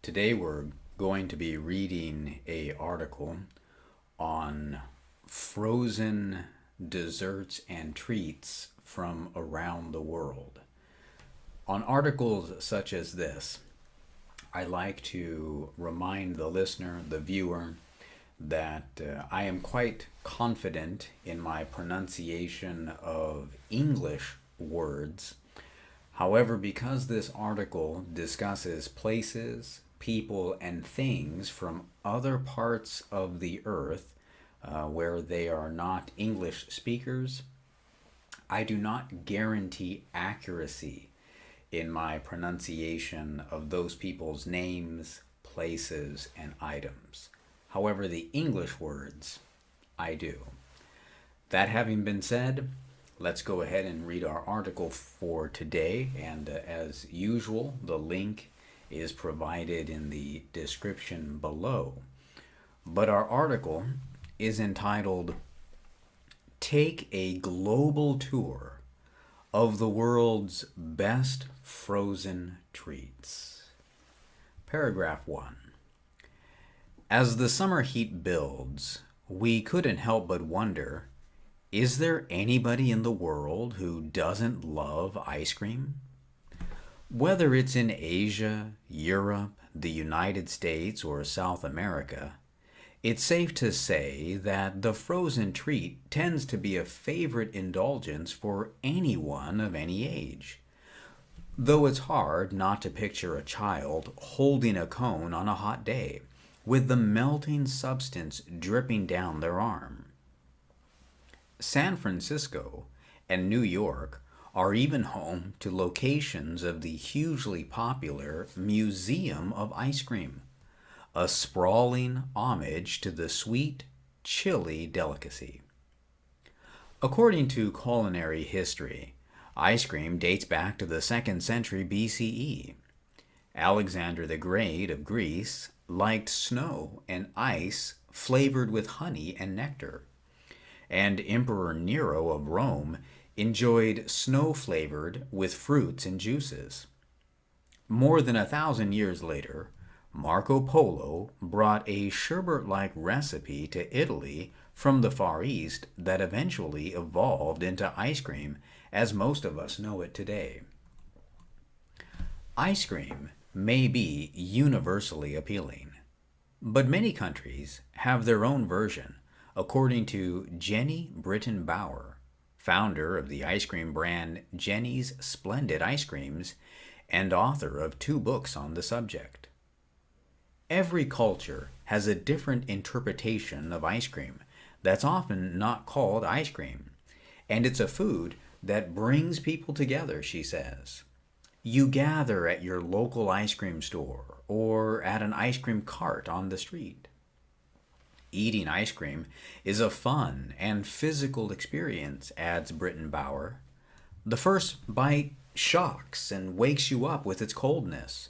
Today we're going to be reading a article on frozen desserts and treats from around the world. On articles such as this, I like to remind the listener, the viewer, that I am quite confident in my pronunciation of English words. However, because this article discusses places, people, and things from other parts of the earth where they are not English speakers, I do not guarantee accuracy in my pronunciation of those people's names, places, and items. However, the English words, I do. That having been said, let's go ahead and read our article for today. And as usual, the link is provided in the description below. But our article is entitled, Take a Global Tour of the World's Best Frozen Treats. Paragraph 1. As the summer heat builds, we couldn't help but wonder, is there anybody in the world who doesn't love ice cream? Whether it's in Asia, Europe, the United States, or South America, it's safe to say that the frozen treat tends to be a favorite indulgence for anyone of any age. Though it's hard not to picture a child holding a cone on a hot day, with the melting substance dripping down their arm. San Francisco and New York are even home to locations of the hugely popular Museum of Ice Cream, a sprawling homage to the sweet, chilly delicacy. According to culinary history, ice cream dates back to the 2nd century BCE. Alexander the Great of Greece liked snow and ice flavored with honey and nectar, and Emperor Nero of Rome enjoyed snow flavored with fruits and juices. More than 1,000 years later, Marco Polo brought a sherbet-like recipe to Italy from the Far East that eventually evolved into ice cream as most of us know it today. Ice cream may be universally appealing, but many countries have their own version, according to Jenny Britton Bauer, founder of the ice cream brand Jenny's Splendid Ice Creams and author of 2 books on the subject. Every culture has a different interpretation of ice cream that's often not called ice cream, and it's a food that brings people together, she says. You gather at your local ice cream store or at an ice cream cart on the street. Eating ice cream is a fun and physical experience, adds Britton Bauer. The first bite shocks and wakes you up with its coldness,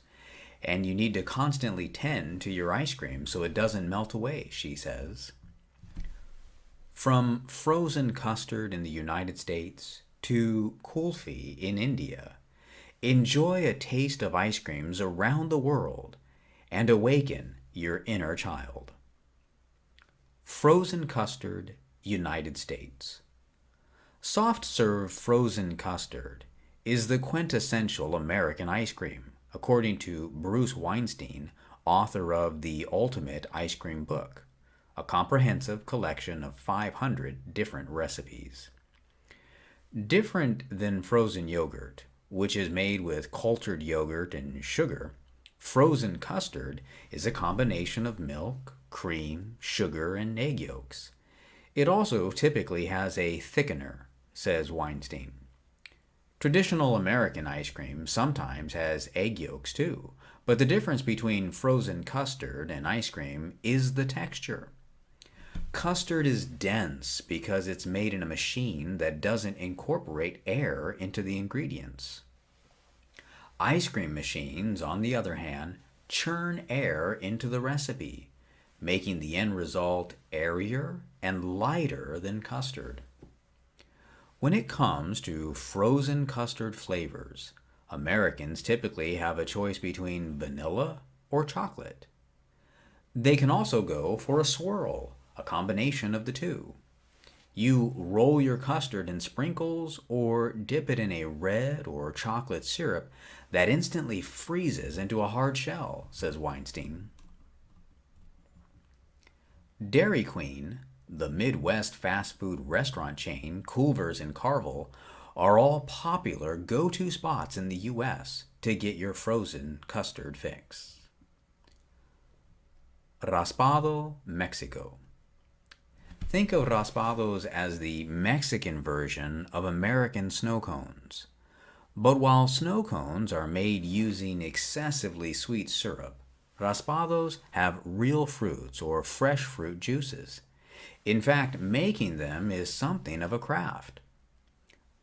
and you need to constantly tend to your ice cream so it doesn't melt away, she says. From frozen custard in the United States to kulfi in India, enjoy a taste of ice creams around the world and awaken your inner child. Frozen custard, United States. Soft serve frozen custard is the quintessential American ice cream, according to Bruce Weinstein, author of The Ultimate Ice Cream Book, a comprehensive collection of 500 different recipes. Different than frozen yogurt, which is made with cultured yogurt and sugar, frozen custard is a combination of milk, cream, sugar, and egg yolks. It also typically has a thickener, says Weinstein. Traditional American ice cream sometimes has egg yolks too, but the difference between frozen custard and ice cream is the texture. Custard is dense because it's made in a machine that doesn't incorporate air into the ingredients. Ice cream machines, on the other hand, churn air into the recipe, making the end result airier and lighter than custard. When it comes to frozen custard flavors, Americans typically have a choice between vanilla, or chocolate. They can also go for a swirl, a combination of the two. You roll your custard in sprinkles or dip it in a red or chocolate syrup that instantly freezes into a hard shell, says Weinstein. Dairy Queen, the Midwest fast food restaurant chain, Culver's and Carvel, are all popular go-to spots in the U.S. to get your frozen custard fix. Raspado, Mexico. Think of raspados as the Mexican version of American snow cones. But while snow cones are made using excessively sweet syrup, raspados have real fruits or fresh fruit juices. In fact, making them is something of a craft.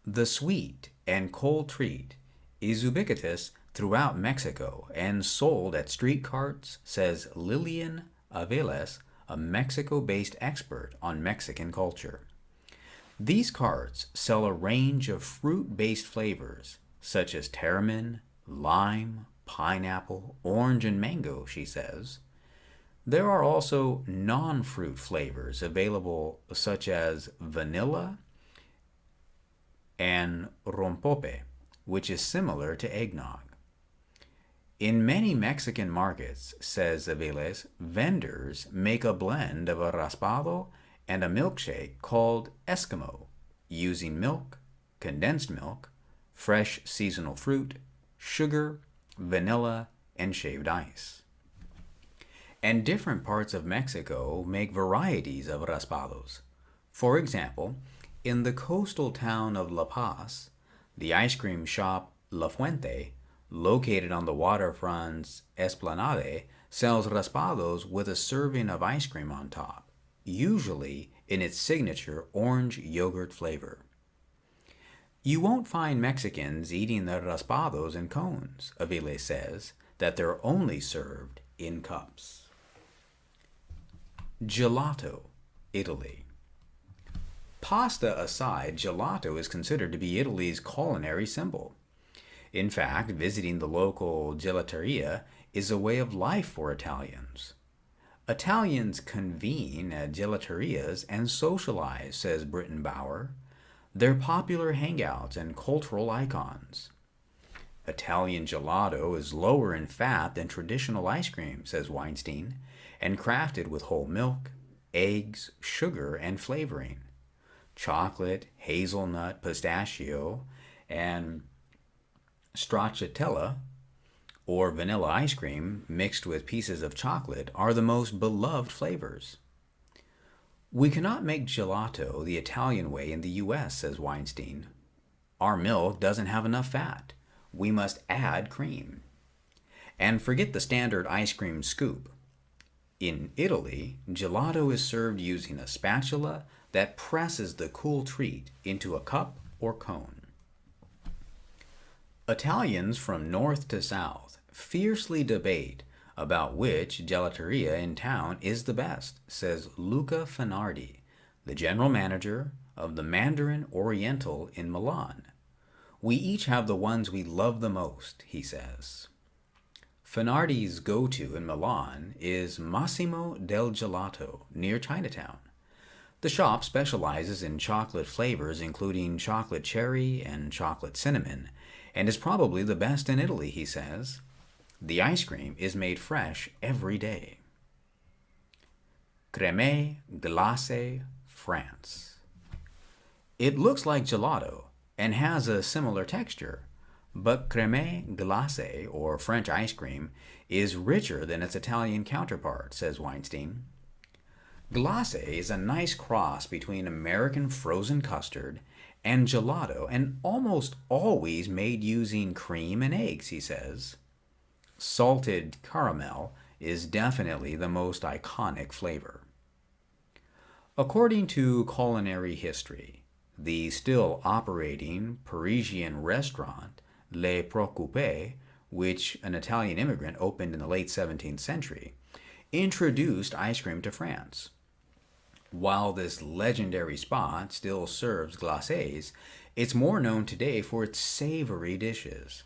The sweet and cold treat is ubiquitous throughout Mexico and sold at street carts, says Lillian Aveles, a Mexico-based expert on Mexican culture. These carts sell a range of fruit-based flavors, such as tarramin, lime, pineapple, orange, and mango, she says. There are also non-fruit flavors available, such as vanilla and rompope, which is similar to eggnog. In many Mexican markets, says Aviles, vendors make a blend of a raspado and a milkshake called Eskimo, using milk, condensed milk, fresh seasonal fruit, sugar, vanilla, and shaved ice. And different parts of Mexico make varieties of raspados. For example, in the coastal town of La Paz, the ice cream shop La Fuente, located on the waterfront's Esplanade, sells raspados with a serving of ice cream on top, usually in its signature orange yogurt flavor. You won't find Mexicans eating their raspados in cones, Avile says, that they're only served in cups. Gelato, Italy. Pasta aside, gelato is considered to be Italy's culinary symbol. In fact, visiting the local gelateria is a way of life for Italians. Italians convene at gelaterias and socialize, says Britton Bauer. They're popular hangouts and cultural icons. Italian gelato is lower in fat than traditional ice cream, says Weinstein, and crafted with whole milk, eggs, sugar, and flavoring. Chocolate, hazelnut, pistachio, and stracciatella, or vanilla ice cream mixed with pieces of chocolate, are the most beloved flavors. We cannot make gelato the Italian way in the U.S., says Weinstein. Our milk doesn't have enough fat. We must add cream. And forget the standard ice cream scoop. In Italy, gelato is served using a spatula that presses the cool treat into a cup or cone. Italians from north to south fiercely debate about which gelateria in town is the best, says Luca Finardi, the general manager of the Mandarin Oriental in Milan. We each have the ones we love the most, he says. Finardi's go-to in Milan is Massimo del Gelato, near Chinatown. The shop specializes in chocolate flavors, including chocolate cherry and chocolate cinnamon, and is probably the best in Italy, he says. The ice cream is made fresh every day. Creme glacé, France. It looks like gelato and has a similar texture, but creme glacé, or French ice cream, is richer than its Italian counterpart, says Weinstein. Glacé is a nice cross between American frozen custard and gelato, and almost always made using cream and eggs, he says. Salted caramel is definitely the most iconic flavor. According to culinary history, the still operating Parisian restaurant Les Préoccupés, which an Italian immigrant opened in the late 17th century, introduced ice cream to France. While this legendary spot still serves glacés, it's more known today for its savory dishes.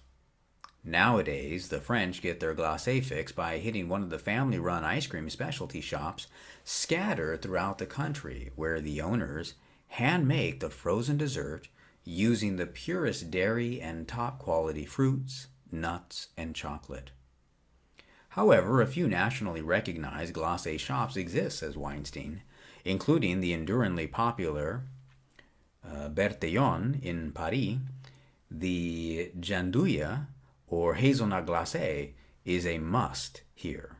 Nowadays, the French get their glacé fix by hitting one of the family-run ice cream specialty shops scattered throughout the country, where the owners hand make the frozen dessert using the purest dairy and top-quality fruits, nuts, and chocolate. However, a few nationally recognized glacé shops exist, says Weinstein, including the enduringly popular Bertillon in Paris. The Gianduja or hazelnut glacé is a must here.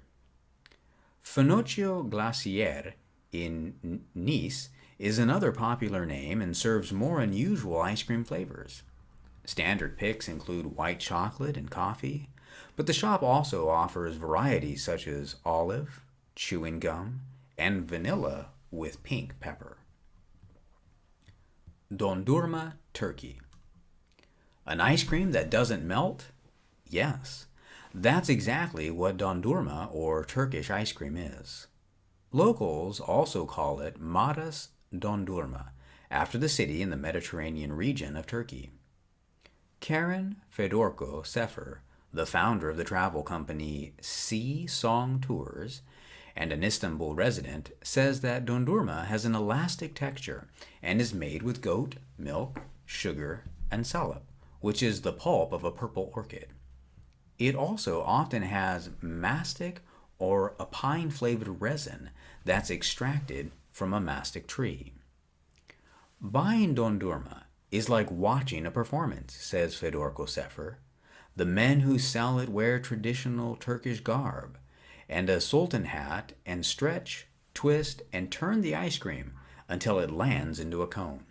Finocchio Glaciere in Nice is another popular name and serves more unusual ice cream flavors. Standard picks include white chocolate and coffee, but the shop also offers varieties such as olive, chewing gum, and vanilla with pink pepper. Dondurma Turkey. An ice cream that doesn't melt? Yes, that's exactly what dondurma or Turkish ice cream is. Locals also call it Maraş Dondurma, after the city in the Mediterranean region of Turkey. Karen Fedorko Sefer, the founder of the travel company Sea Song Tours and an Istanbul resident, says that dondurma has an elastic texture and is made with goat, milk, sugar, and salep, which is the pulp of a purple orchid. It also often has mastic or a pine-flavored resin that's extracted from a mastic tree. Buying dondurma is like watching a performance, says Fedorko Sefer. The men who sell it wear traditional Turkish garb and a sultan hat and stretch, twist, and turn the ice cream until it lands into a cone.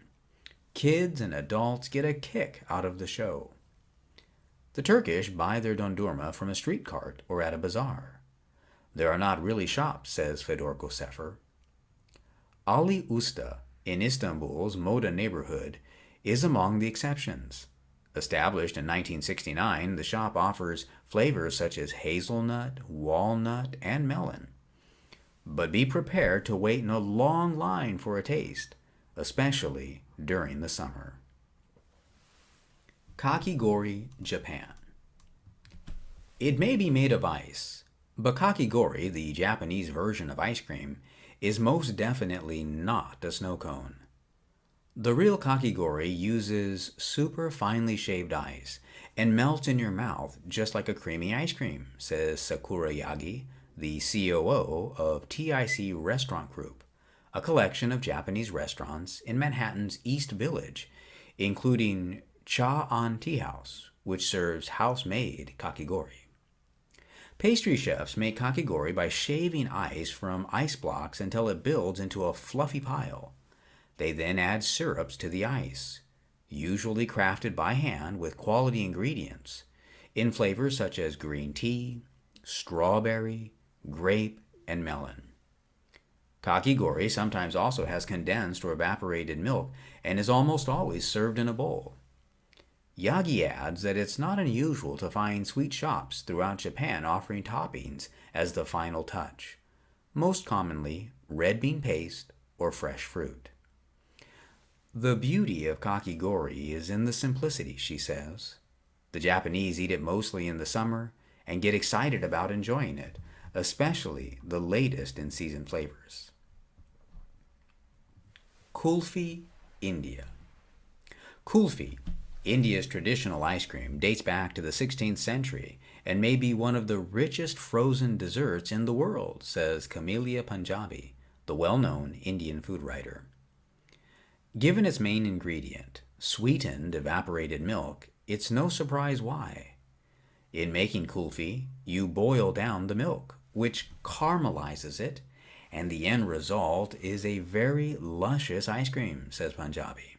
Kids and adults get a kick out of the show. The Turkish buy their dondurma from a street cart or at a bazaar. There are not really shops, says Fedorko Sefer. Ali Usta in Istanbul's Moda neighborhood is among the exceptions. Established in 1969, the shop offers flavors such as hazelnut, walnut, and melon. But be prepared to wait in a long line for a taste, especially during the summer. Kakeguori, Japan. It may be made of ice, but kakegori, the Japanese version of ice cream, is most definitely not a snow cone. The real kakegori uses super finely shaved ice and melts in your mouth just like a creamy ice cream, says Sakura Yagi, the COO of TIC Restaurant Group, a collection of Japanese restaurants in Manhattan's East Village, including Cha-an Tea House, which serves house-made kakegori. Pastry chefs make kakegori by shaving ice from ice blocks until it builds into a fluffy pile. They then add syrups to the ice, usually crafted by hand with quality ingredients, in flavors such as green tea, strawberry, grape, and melon. Kakegori sometimes also has condensed or evaporated milk and is almost always served in a bowl. Yagi adds that it's not unusual to find sweet shops throughout Japan offering toppings as the final touch, most commonly red bean paste or fresh fruit. The beauty of kakegori is in the simplicity, she says. The Japanese eat it mostly in the summer and get excited about enjoying it, especially the latest in season flavors. Kulfi India. Kulfi, India's traditional ice cream, dates back to the 16th century and may be one of the richest frozen desserts in the world, says Camellia Punjabi, the well-known Indian food writer. Given its main ingredient, sweetened evaporated milk, it's no surprise why. In making kulfi, you boil down the milk, which caramelizes it, and the end result is a very luscious ice cream, says Punjabi.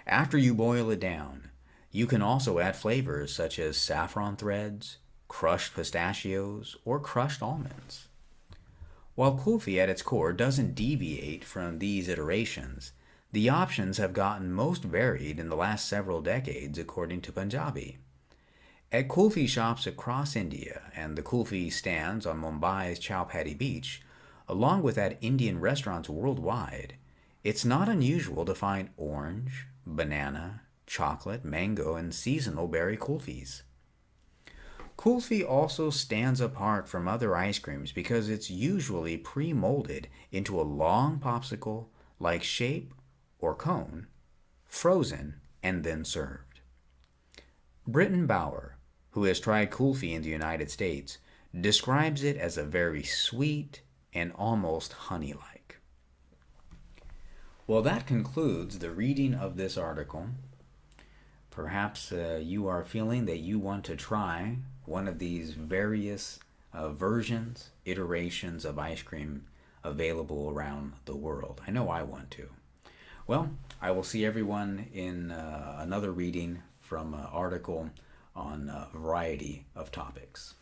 After you boil it down, you can also add flavors such as saffron threads, crushed pistachios, or crushed almonds. While kulfi at its core doesn't deviate from these iterations, the options have gotten most varied in the last several decades, according to Punjabi. At kulfi shops across India and the kulfi stands on Mumbai's Chowpatty Beach, along with at Indian restaurants worldwide, it's not unusual to find orange, banana, chocolate, mango, and seasonal berry kulfis. Kulfi also stands apart from other ice creams because it's usually pre-molded into a long popsicle like shape or cone, frozen, and then served. Britton Bauer, who has tried kulfi in the United States, describes it as a very sweet and almost honey like. Well, that concludes the reading of this article. Perhaps you are feeling that you want to try one of these various versions, iterations of ice cream available around the world. I know I want to. Well, I will see everyone in another reading from an article on a variety of topics.